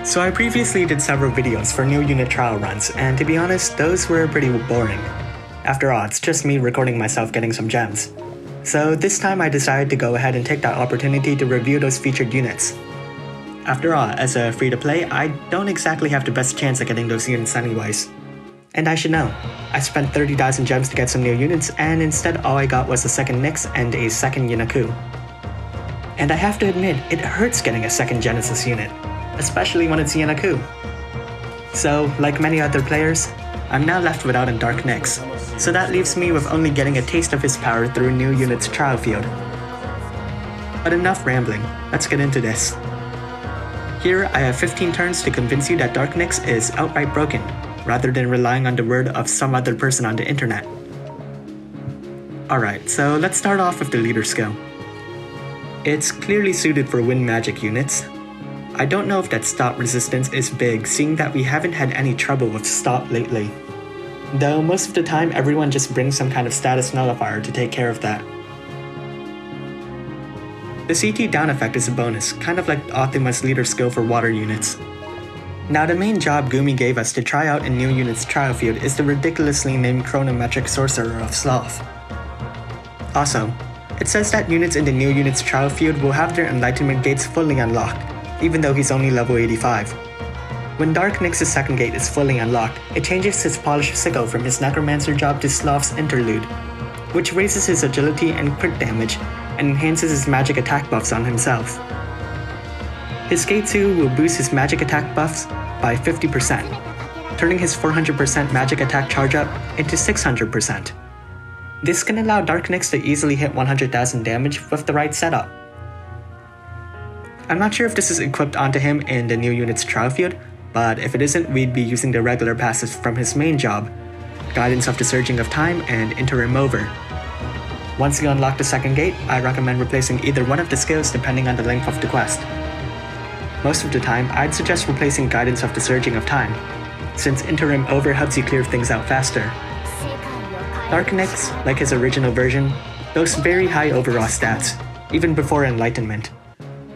So I previously did several videos for new unit trial runs, and to be honest, those were pretty boring. After all, it's just me recording myself getting some gems. So this time I decided to go ahead and take that opportunity to review those featured units. After all, as a free-to-play, I don't exactly have the best chance at getting those units anyways. And I should know, I spent 30,000 gems to get some new units, and instead all I got was a second Nyx and a second Yunaku. And I have to admit, it hurts getting a second Genesis unit, especially when it's Yunaku. So, like many other players, I'm now left without a Dark Nyx, so that leaves me with only getting a taste of his power through a new unit's trial field. But enough rambling, let's get into this. Here, I have 15 turns to convince you that Dark Nyx is outright broken, rather than relying on the word of some other person on the internet. Alright, so let's start off with the leader skill. It's clearly suited for wind magic units. I don't know if that stop resistance is big, seeing that we haven't had any trouble with stop lately. Though most of the time everyone just brings some kind of status nullifier to take care of that. The CT down effect is a bonus, kind of like Optima's leader skill for water units. Now the main job Gumi gave us to try out in new unit's trial field is the ridiculously named Chronometric Sorcerer of Sloth. Also, it says that units in the new unit's trial field will have their enlightenment gates fully unlocked, even though he's only level 85. When Dark Nyx's second gate is fully unlocked, it changes his polished sickle from his necromancer job to Sloth's interlude, which raises his agility and crit damage and enhances his magic attack buffs on himself. His gate 2 will boost his magic attack buffs by 50%, turning his 400% magic attack charge up into 600%. This can allow Dark Nyx to easily hit 100,000 damage with the right setup. I'm not sure if this is equipped onto him in the new unit's trial field, but if it isn't, we'd be using the regular passives from his main job, Guidance of the Surging of Time and Interim Over. Once you unlock the second gate, I recommend replacing either one of the skills depending on the length of the quest. Most of the time, I'd suggest replacing Guidance of the Surging of Time, since Interim Over helps you clear things out faster. Dark Nyx, like his original version, boasts very high overall stats, even before Enlightenment.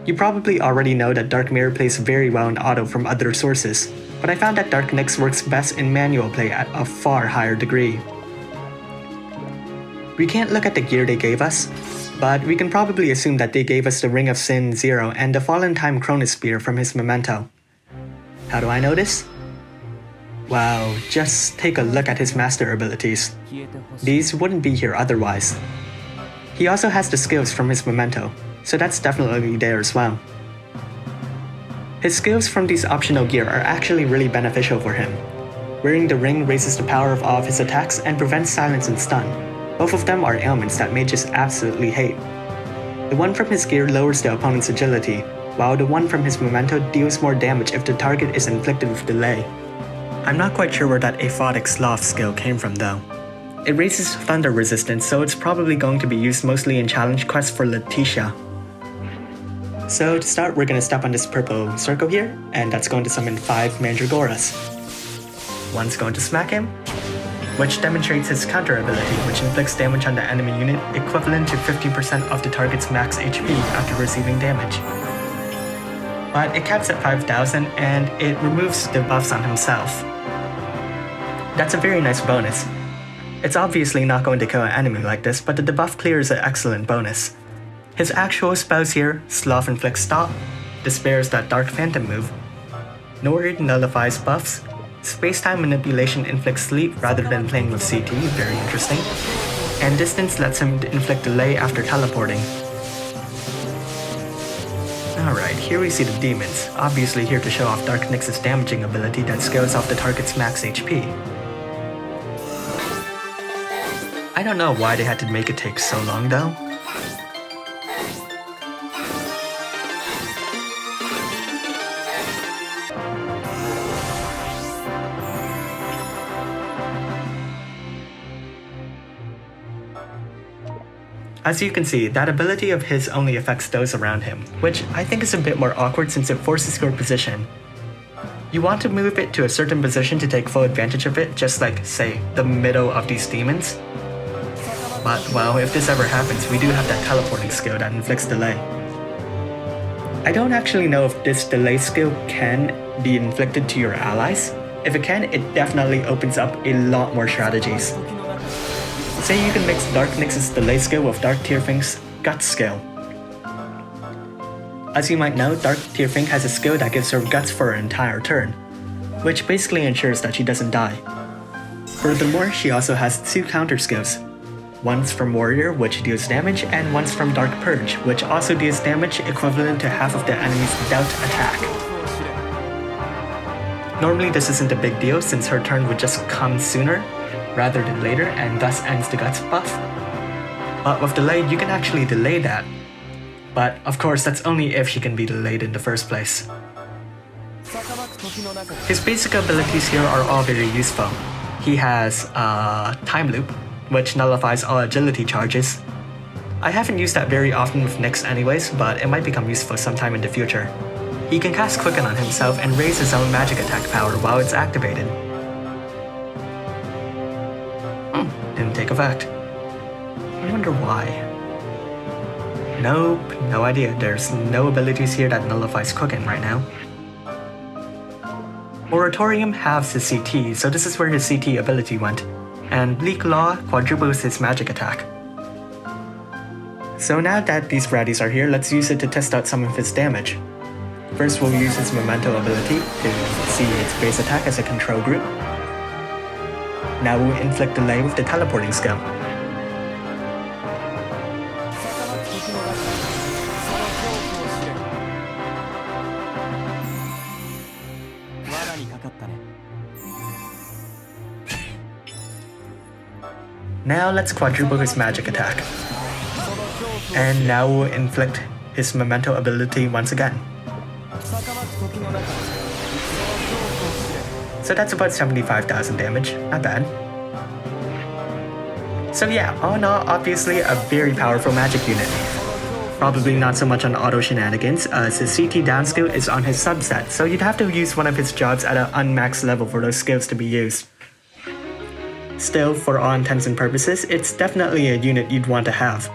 You probably already know that Dark Mirror plays very well in auto from other sources, but I found that Dark Nyx works best in manual play at a far higher degree. We can't look at the gear they gave us, but we can probably assume that they gave us the Ring of Sin 0 and the Fallen Time Cronus Spear from his memento. How do I know this? Well, just take a look at his master abilities. These wouldn't be here otherwise. He also has the skills from his memento, so that's definitely there as well. His skills from these optional gear are actually really beneficial for him. Wearing the ring raises the power of all of his attacks and prevents silence and stun. Both of them are ailments that mages absolutely hate. The one from his gear lowers the opponent's agility, while the one from his memento deals more damage if the target is inflicted with delay. I'm not quite sure where that aphotic Sloth skill came from though. It raises thunder resistance, so it's probably going to be used mostly in challenge quests for Letitia. So to start, we're going to step on this purple circle here, and that's going to summon 5 Mandragoras. One's going to smack him, which demonstrates his counter ability, which inflicts damage on the enemy unit equivalent to 15% of the target's max HP after receiving damage. But it caps at 5,000 and it removes the buffs on himself. That's a very nice bonus. It's obviously not going to kill an enemy like this, but the debuff clear is an excellent bonus. His actual spells here, Sloth inflicts stop, Despair is that Dark Phantom move, Nord nullifies buffs, Space-Time Manipulation inflicts sleep rather than playing with CT, very interesting, and Distance lets him inflict delay after teleporting. Alright, here we see the demons, obviously here to show off Dark Nyx's damaging ability that scales off the target's max HP. I don't know why they had to make it take so long though. As you can see, that ability of his only affects those around him, which I think is a bit more awkward since it forces your position. You want to move it to a certain position to take full advantage of it, just like, say, the middle of these demons. But, well, if this ever happens, we do have that teleporting skill that inflicts delay. I don't actually know if this delay skill can be inflicted to your allies. If it can, it definitely opens up a lot more strategies. Say you can mix Dark Nyx's delay skill with Dark Tearfink's Guts skill. As you might know, Dark Tearfink has a skill that gives her Guts for her entire turn, which basically ensures that she doesn't die. Furthermore, she also has 2 counter skills. One's from Warrior, which deals damage, and one's from Dark Purge, which also deals damage equivalent to half of the enemy's dealt attack. Normally this isn't a big deal since her turn would just come sooner rather than later and thus ends the Guts buff. But with delay, you can actually delay that. But of course that's only if she can be delayed in the first place. His basic abilities here are all very useful. He has Time Loop, which nullifies all agility charges. I haven't used that very often with Nyx anyways, but it might become useful sometime in the future. He can cast Quicken on himself and raise his own magic attack power while it's activated. Didn't take effect. I wonder why. Nope, no idea. There's no abilities here that nullifies Quicken right now. Moratorium halves his CT, so this is where his CT ability went. And Bleak Law quadruples his magic attack. So now that these ratties are here, let's use it to test out some of his damage. First we'll use his Memento ability to see its base attack as a control group. Now we'll inflict delay with the teleporting skill. Now let's quadruple his magic attack. And now we'll inflict his Memento ability once again. So that's about 75,000 damage, not bad. So yeah, all in all, obviously a very powerful magic unit. Probably not so much on auto shenanigans, as his CT down skill is on his subset, so you'd have to use one of his jobs at an unmaxed level for those skills to be used. Still, for all intents and purposes, it's definitely a unit you'd want to have.